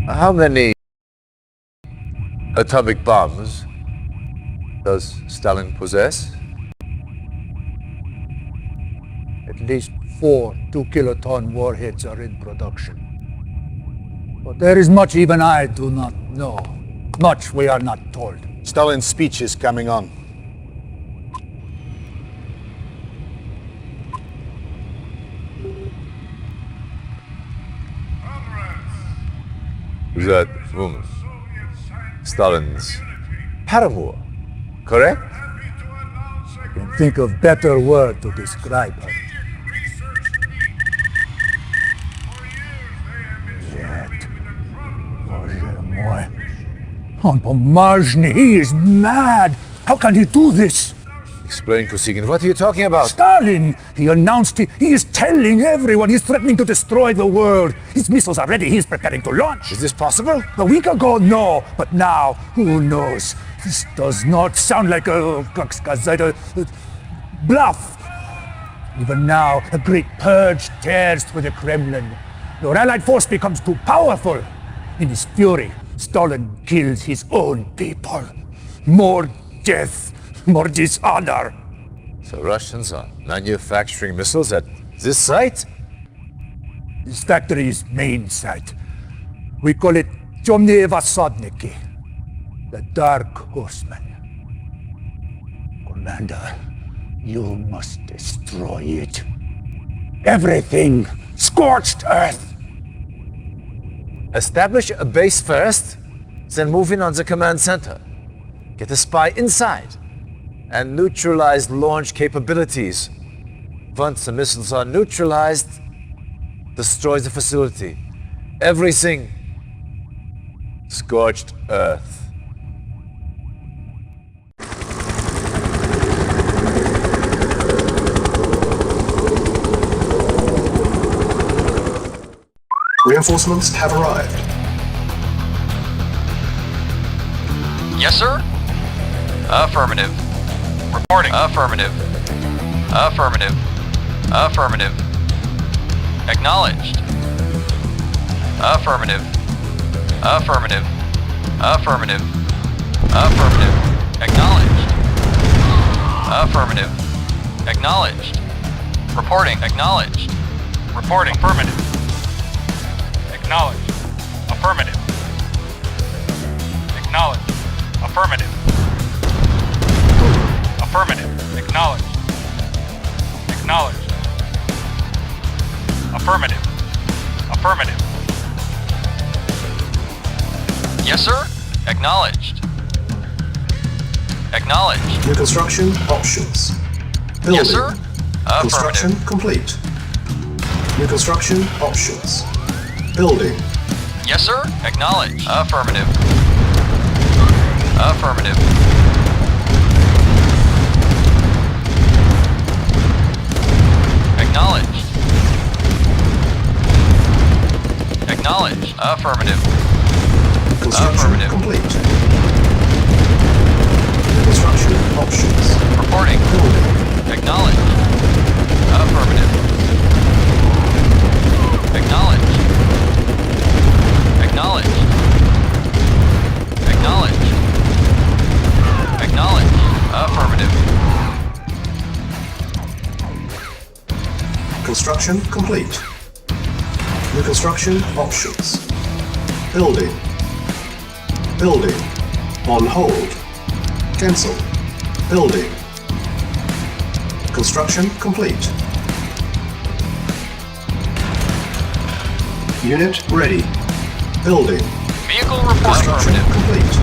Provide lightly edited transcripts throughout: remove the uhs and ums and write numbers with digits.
How many atomic bombs does Stalin possess? At least 4 2-kiloton warheads are in production. But there is much even I do not know. Much we are not told. Stalin's speech is coming on. Is that woman Stalin's paramour, correct? I can think of better word to describe her. Yet, Bоже мой. On Pomazhny, he is mad! How can he do this? Explain, Kosygin, what are you talking about? Stalin! He announced he is telling everyone he's threatening to destroy the world. His missiles are ready, he's preparing to launch. Is this possible? A week ago, no. But now, who knows? This does not sound like a bluff. Even now, a great purge tears through the Kremlin. Your allied force becomes too powerful. In his fury, Stalin kills his own people. More death, more dishonor. So Russians are manufacturing missiles at this site? This factory's main site. We call it Temные Vassadniki, the Dark Horsemen. Commander, you must destroy it. Everything! Scorched earth! Establish a base first, then move in on the command center. Get a spy inside, and neutralize launch capabilities. Once the missiles are neutralized, destroy the facility. Everything. Scorched earth. Reinforcements have arrived. Yes, sir? Affirmative. Reporting. Affirmative. Affirmative. Affirmative. Acknowledged. Affirmative. Affirmative. Affirmative. Affirmative. Acknowledged. Affirmative. Acknowledged. Reporting. Acknowledged. Reporting. Affirmative. Acknowledged. Affirmative. Acknowledged. Affirmative. Affirmative. Acknowledged. Acknowledged. Affirmative. Affirmative. Yes, sir. Acknowledged. Acknowledged. New construction options. Building. Yes, sir. Construction Affirmative. complete. New construction options. Building. Yes, sir. Acknowledged. Affirmative. Affirmative. Acknowledged. Acknowledged. Affirmative. Construction Affirmative. complete. New construction options. Reporting. Building. Acknowledged. Affirmative. Acknowledged. Acknowledged. Acknowledged. Acknowledged. Affirmative. Construction complete. New construction options. Building. Building. On hold. Cancel. Building. Construction complete. Unit ready. Building. Vehicle report. Construction Affirmative. complete.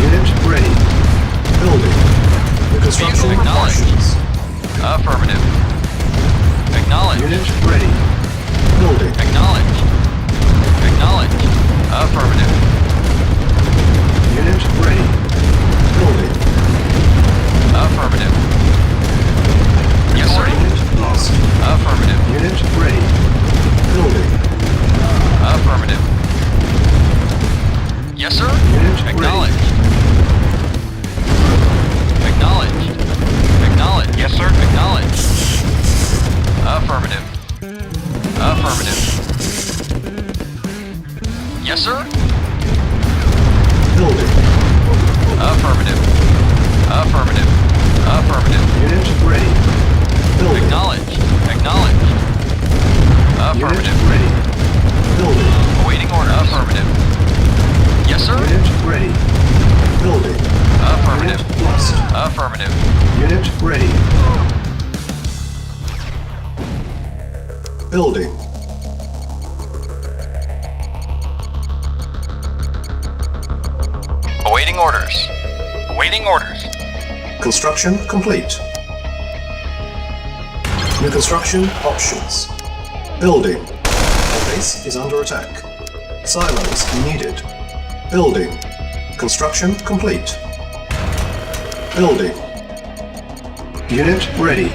Unit ready. Building. New construction Vehicle acknowledged. options. Affirmative. Acknowledged. Unit ready. Building. Acknowledged. Acknowledged. Affirmative. Unit ready. Building. Affirmative. Yes, sir. Unit lost. Affirmative. Unit ready. Building. Affirmative. Yes, sir. Unit ready. Acknowledged. Acknowledged. Acknowledged. Yes, sir. Acknowledged. Affirmative. Affirmative. Unit ready. Building. Awaiting orders. Awaiting orders. Construction complete. New construction options. Building. Our base is under attack. Silos needed. Building. Construction complete. Building. Unit ready.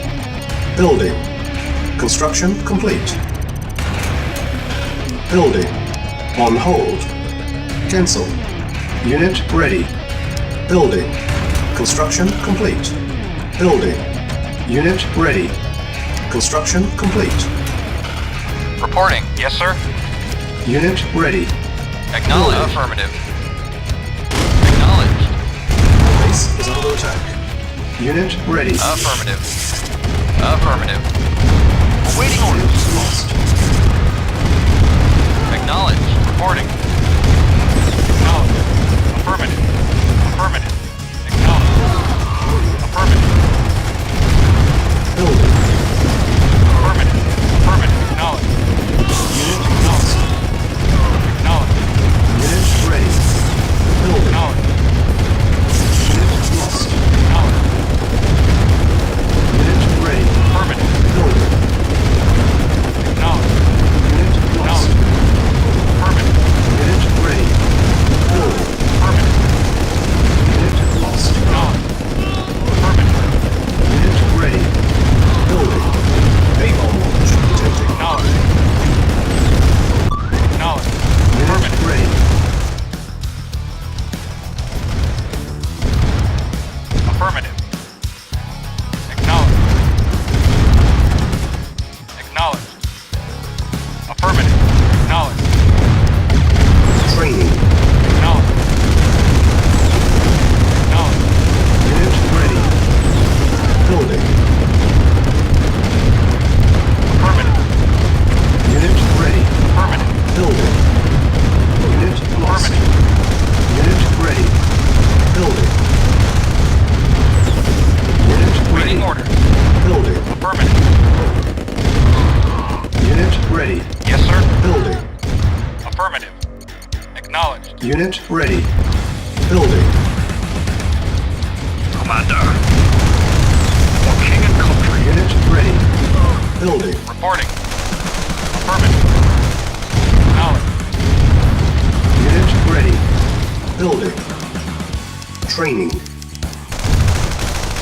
Building. Construction complete. Building. On hold. Cancel. Unit ready. Building. Construction complete. Building. Unit ready. Construction complete. Reporting. Yes, sir. Unit ready. Acknowledged. Building. Affirmative. Acknowledged. Base is under attack. Unit ready. Affirmative. Affirmative. Awaiting Unit orders. lost. Acknowledged. Reporting. Acknowledged. Affirmative. Affirmative. Acknowledged. Affirmative. Building. Affirmative. Affirmative. Acknowledged. Unit lost. Acknowledged. Unit ready. Building. Acknowledged. Unit lost. Acknowledged. Unit ready. Affirmative. Building. Acknowledged. Unit lost. Affirmative. Unit ready. Building. Affirmative. Unit lost. Acknowledged. Affirmative. Unit ready. Building. A-bomb launch detected. Acknowledged. Acknowledged. Unit ready. Affirmative. Acknowledged. Acknowledged. Affirmative. Acknowledged. Training. Acknowledged. Acknowledged. Unit ready. Building. Affirmative. Unit ready. Affirmative. Building. Unit lost. Unit ready. Building. Unit ready. Waiting orders. Building. Affirmative. Unit ready. Yes, sir. Building. Affirmative. Acknowledged. Unit ready. Building. Commander. For king and country. Unit ready. Building. Reporting. Affirmative. Acknowledged. Unit ready. Building. Training.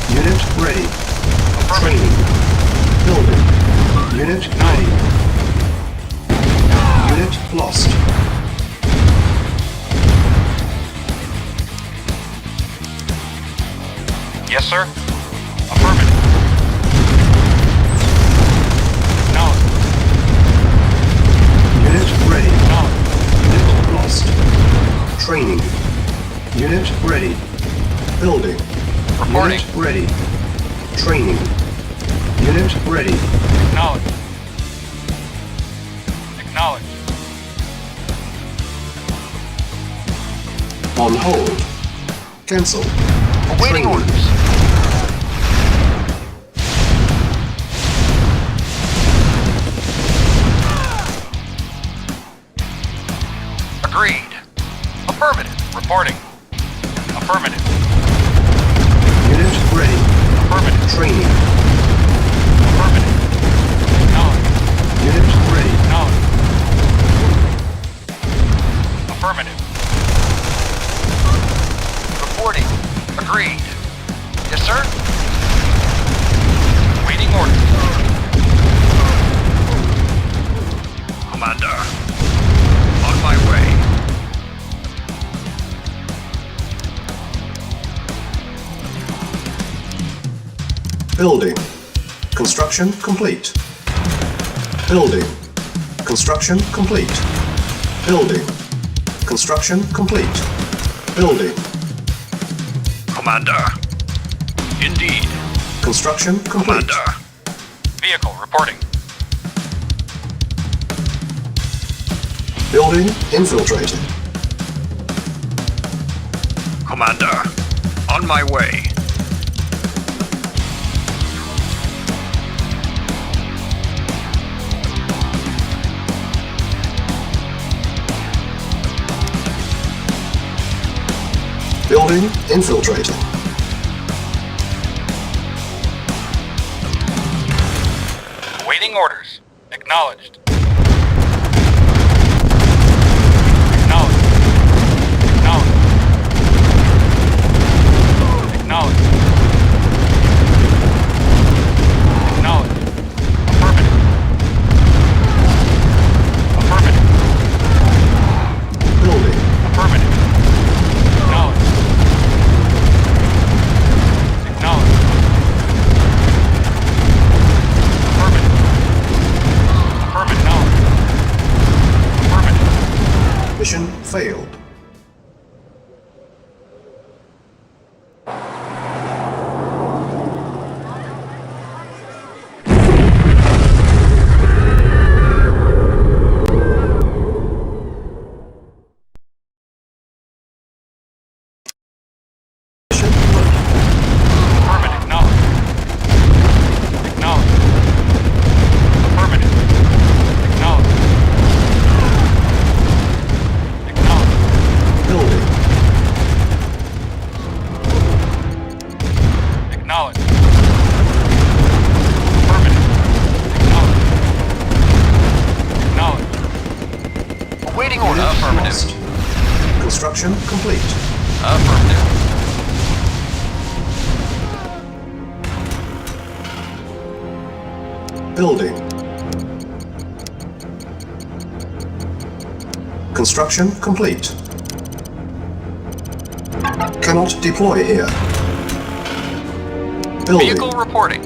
Unit ready. Training. Building. Unit ready. Unit lost. Yes, sir. Affirmative. Acknowledged. Unit ready. Acknowledged. Unit lost. Training. Unit ready. Building. Reporting. Unit ready. Training. Unit ready. Acknowledged. Acknowledged. On hold. Cancel. Awaiting Training. orders. Agreed. Affirmative. Reporting. Affirmative. Unit ready. Affirmative. Training. Affirmative. Acknowledged. Unit ready. Acknowledged. Affirmative. Reporting. Agreed. Yes, sir. Waiting orders. Commander. On my way. Building. Construction complete. Building. Construction complete. Building. Construction complete. Building. Commander. Indeed. Construction complete. Commander. Vehicle reporting. Building infiltrated. Commander. On my way. Infiltrating. Awaiting orders. Acknowledged. Acknowledged. Acknowledged. Acknowledged. Acknowledged. Affirmative. Affirmative. Building. Affirmative. Acknowledged. Acknowledged. Affirmative. Affirmative. Acknowledged. Affirmative. Mission failed. Affirmative. Acknowledged. Acknowledged. Affirmative. Acknowledged. Acknowledged. Building. Acknowledged. Affirmative. Acknowledged. Acknowledged. Awaiting order. Unit Affirmative. lost. Construction complete. Affirmative. Building. Construction complete. Cannot deploy here. Building. Vehicle reporting.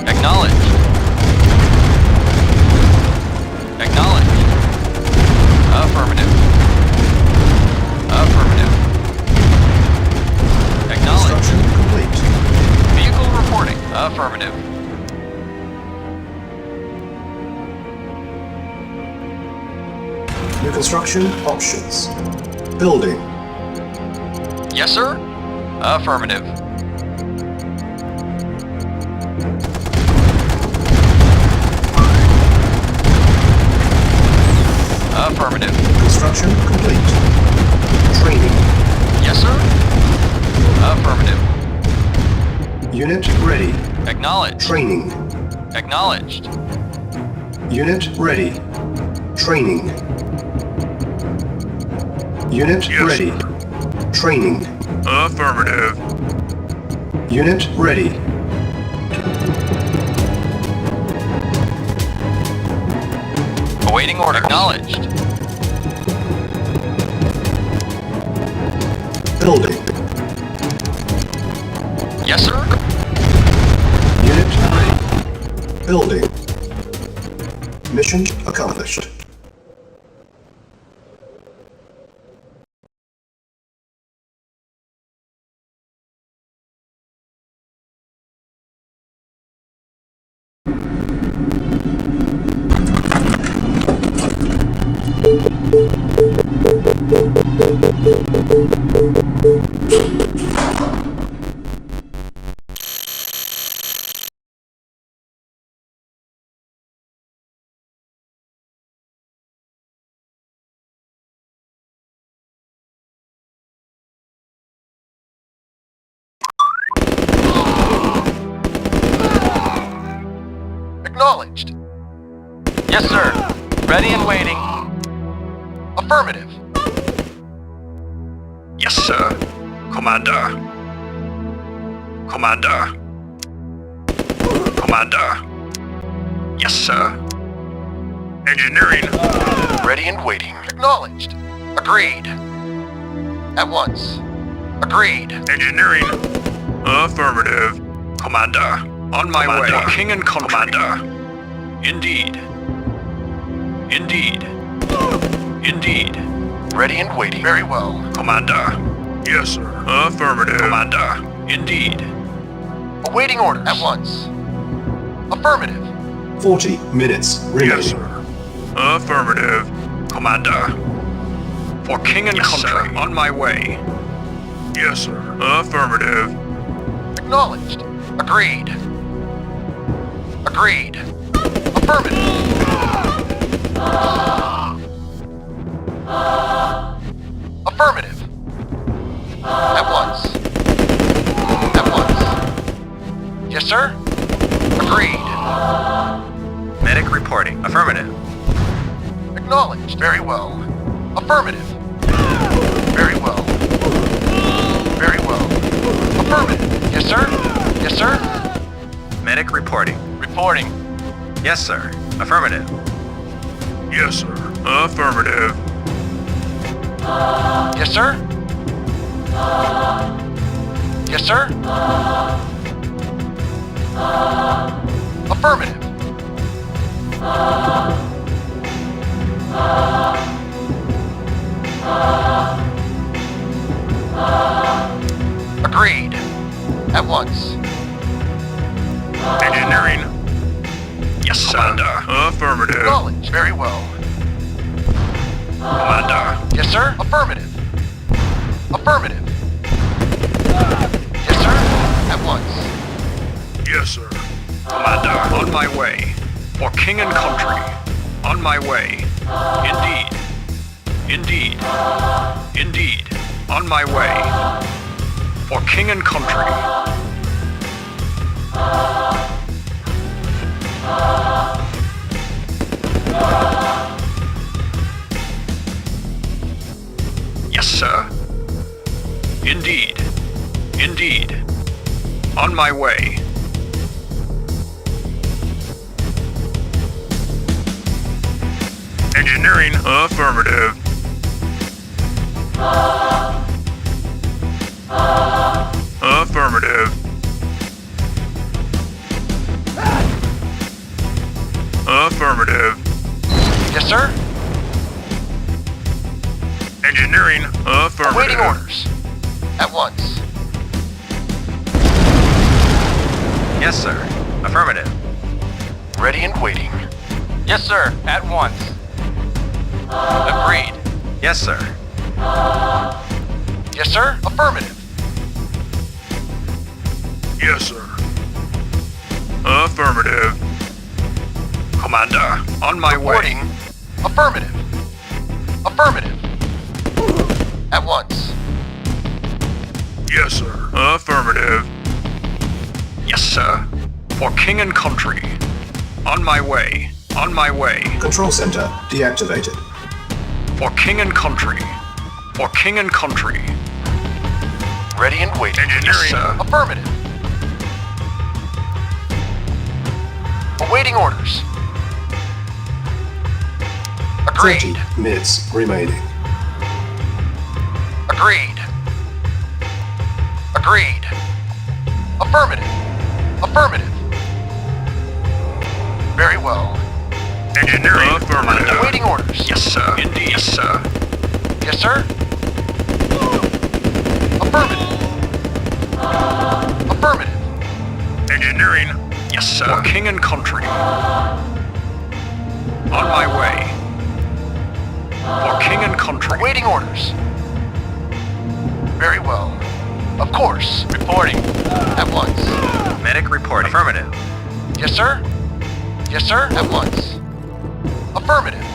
Acknowledged. Acknowledged. Affirmative. Affirmative. Acknowledged. Construction complete. Vehicle reporting. Affirmative. New construction options. Building. Yes, sir. Affirmative. Affirmative. Construction complete. Training. Yes, sir. Affirmative. Unit ready. Acknowledged. Training. Acknowledged. Unit ready. Training. Unit Yes, ready. Training. Affirmative. Unit ready. Awaiting order. Acknowledged. Building. Yes, sir. Unit ready. Building. Mission accomplished. Acknowledged. Yes, sir. Ready and waiting. Affirmative. Yes, sir. Commander. Commander. Commander. Yes, sir. Engineering. Ready and waiting. Acknowledged. Agreed. At once. Agreed. Engineering. Affirmative. Commander. On my way. King and Commander. Indeed. Indeed. Indeed. Ready and waiting. Very well. Commander. Yes, sir. Affirmative. Commander. Indeed. Awaiting orders. At once. Affirmative. 40 minutes remaining. Yes, sir. Affirmative. Commander. For king and country. On my way. Yes, sir. Affirmative. Acknowledged. Agreed. Agreed. Affirmative. Affirmative. Yes, sir. Agreed. Medic reporting. Affirmative. Acknowledged. Very well. Affirmative. Very well. Very well. Affirmative. Yes, sir. Yes, sir. Medic reporting. Reporting. Yes, sir. Affirmative. Yes, sir. Affirmative. Yes, sir. Yes, sir. Affirmative. Agreed. At once. Engineering. Yes, sir. Commander. Affirmative. Acknowledged. Very well. Commander. Yes, sir. Affirmative. Affirmative. Yes, sir. At once. Yes, sir. Commander. On my way. For king and country. On my way. Indeed. Indeed. Indeed. On my way. For king and country. Yes, sir. Indeed. Indeed. On my way. Engineering. Affirmative. Affirmative. Affirmative. Yes, sir. Engineering. Affirmative. Awaiting orders. At once. Yes, sir. Affirmative. Ready and waiting. Yes, sir. At once. Agreed. Yes, sir. Yes, sir. Affirmative. Yes, sir. Affirmative. Commander, on my Reporting. way. Affirmative. Affirmative. At once. Yes, sir. Affirmative. Yes, sir. For king and country. On my way. On my way. Control center deactivated. For king and country. For king and country. Ready and waiting. Engineering. Yes, sir. Affirmative. Awaiting orders. Agreed. 30 minutes remaining. Agreed. Agreed. Affirmative. Affirmative. Very well. Engineering. Affirmative. Awaiting orders. Yes, sir. Indeed. Yes, sir. Yes, sir. Affirmative. Affirmative. Engineering. Yes, sir. For king and country. On my way. For king and country. Awaiting orders. Very well. Of course. Reporting. At once. Medic reporting. Affirmative. Yes, sir. Yes, sir. At once. Affirmative.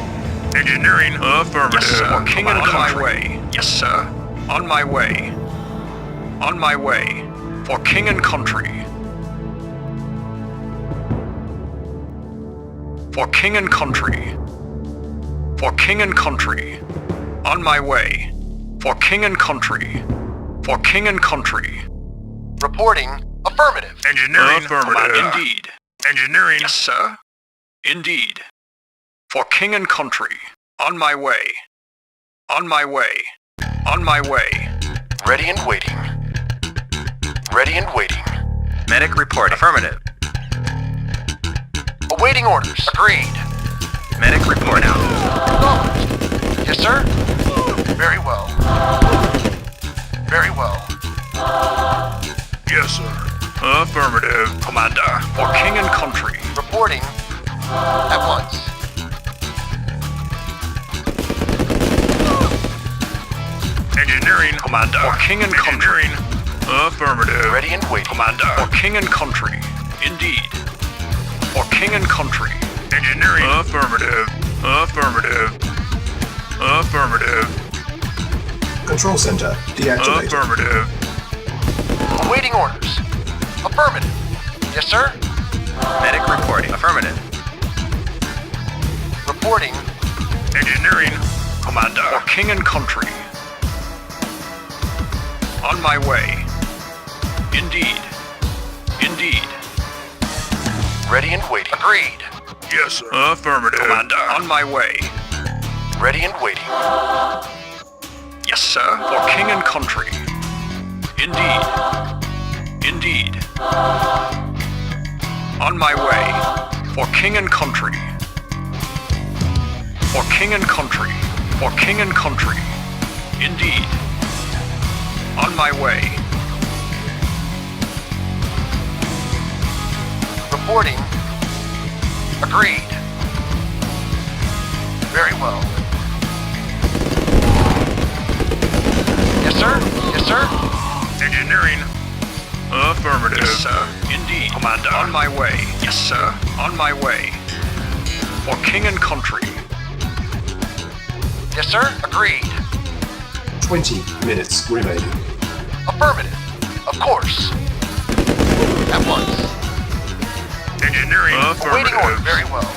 Engineering. Affirmative. Yes, sir. For king and country. On my way. Yes, sir. On my way. On my way. For king and country. For king and country. For king and country. On my way. For king and country. For king and country. Reporting. Affirmative. Engineering. Affirmative. Indeed. Engineering. Yes, sir. Indeed. For king and country. On my way. On my way. On my way. Ready and waiting. Ready and waiting. Medic report. Affirmative. Awaiting orders. Agreed. Medic report out. Acknowledged. Yes, sir. Very well. Very well. Yes, sir. Affirmative. Commander. For king and country. Reporting. At once. Engineering. Commander. For king and country. Affirmative. Ready and waiting. Commander. For king and country. Indeed. For king and country. Engineering. Affirmative. Affirmative. Affirmative. Control center deactivated. Affirmative. Awaiting orders. Affirmative. Yes, sir. Medic reporting. Affirmative. Reporting. Engineering. Commander. For king and country. On my way. Indeed. Indeed. Ready and waiting. Agreed. Yes, sir. Affirmative. Commander. On my way. Ready and waiting. Yes, sir. For king and country. Indeed. Indeed. On my way. For king and country. For king and country. For king and country. Indeed. On my way. Reporting. Agreed. Very well. Yes, sir. Yes, sir. Engineering. Affirmative. Yes, sir. Indeed. Commander. On my way. Yes, sir. On my way. For king and country. Yes, sir. Agreed. 20 minutes remaining. Affirmative. Of course. At once. Engineering. Awaiting order. Very well.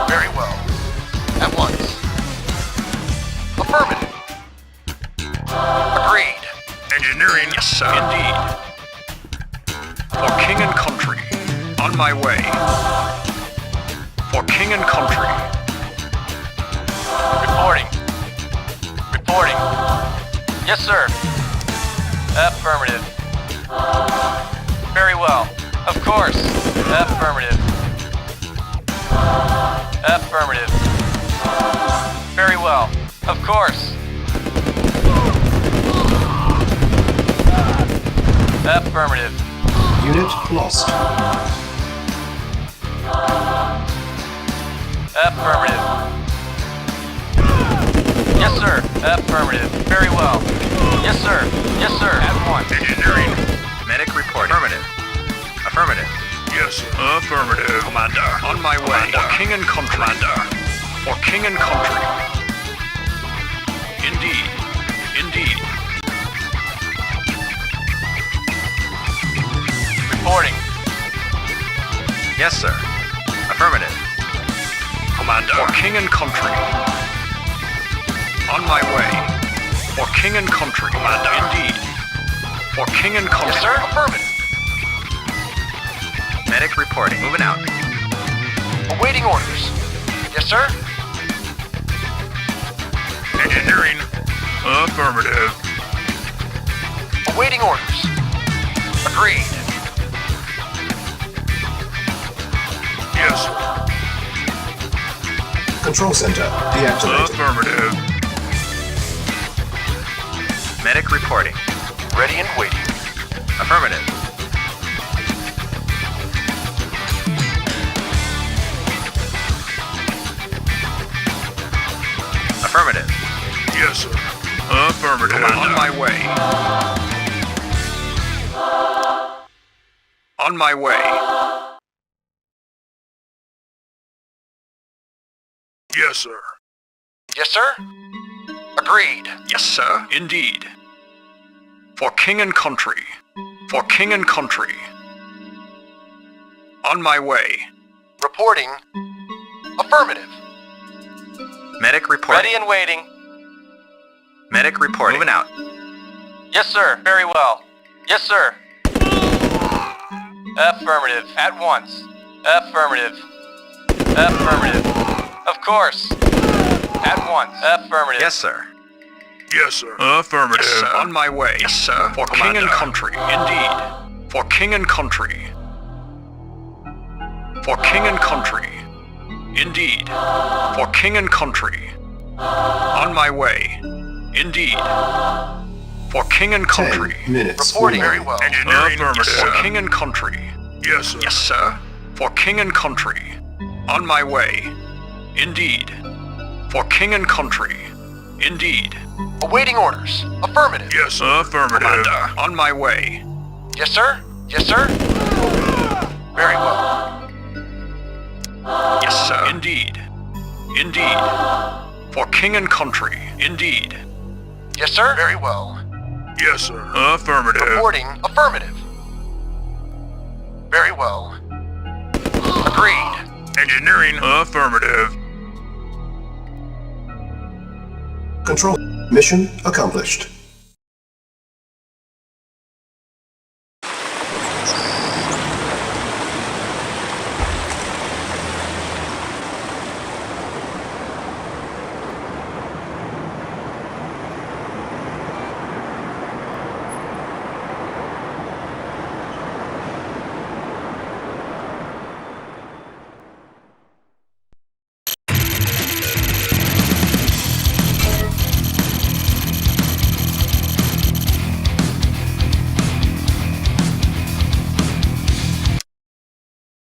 Very well. At once. Affirmative. Agreed. Engineering. Yes, sir. Indeed. For king and country. On my way. For king and country. Reporting. Reporting. Yes, sir. Affirmative. Very well. Of course. Affirmative. Affirmative. Very well. Of course. Affirmative. Unit lost. Affirmative. Yes, sir. Affirmative. Very well. Yes, sir. Yes, sir. At once. Engineering. Medic report. Affirmative. Affirmative. Yes, sir. Affirmative. Commander. On my way. For king and country. Commander. For king and country. Indeed. Indeed. Reporting. Yes, sir. Affirmative. Commander. For king and country. On my way. For king and country. Commander. Indeed. For king and country. Yes, sir. Affirmative. Medic reporting. Moving out. Awaiting orders. Yes, sir. Engineering. Affirmative. Awaiting orders. Agreed. Yes, sir. Control center deactivated. Affirmative. Medic reporting. Ready and waiting. Affirmative. Affirmative. Yes, sir. Affirmative. On my way. On my way. Yes, sir. Yes, sir. Agreed. Yes, sir. Indeed. For king and country. For king and country. On my way. Reporting. Affirmative. Medic reporting. Ready and waiting. Medic reporting. Moving out. Yes, sir. Very well. Yes, sir. Affirmative. At once. Affirmative. Affirmative. Of course. At once. Affirmative. Yes, sir. Yes, sir. Affirmative. Yes, sir. On my way. Yes, sir. For king and country. Indeed. For king and country. For king and country. Indeed. For king and country. On my way. Indeed. For king and country. 10 minutes Reporting. remaining. Very well. Engineering. Affirmative. For king and country. Yes, sir. Yes, sir. For king and country. On my way. Indeed. For king and country. Indeed. Awaiting orders. Affirmative. Yes, sir. Affirmative. Commander. On my way. Yes, sir. Yes, sir. Very well. Yes, sir. Indeed. Indeed. For king and country. Indeed. Yes, sir. Very well. Yes, sir. Affirmative. Reporting. Affirmative. well. Agreed. Engineering. Affirmative. Control. Mission accomplished.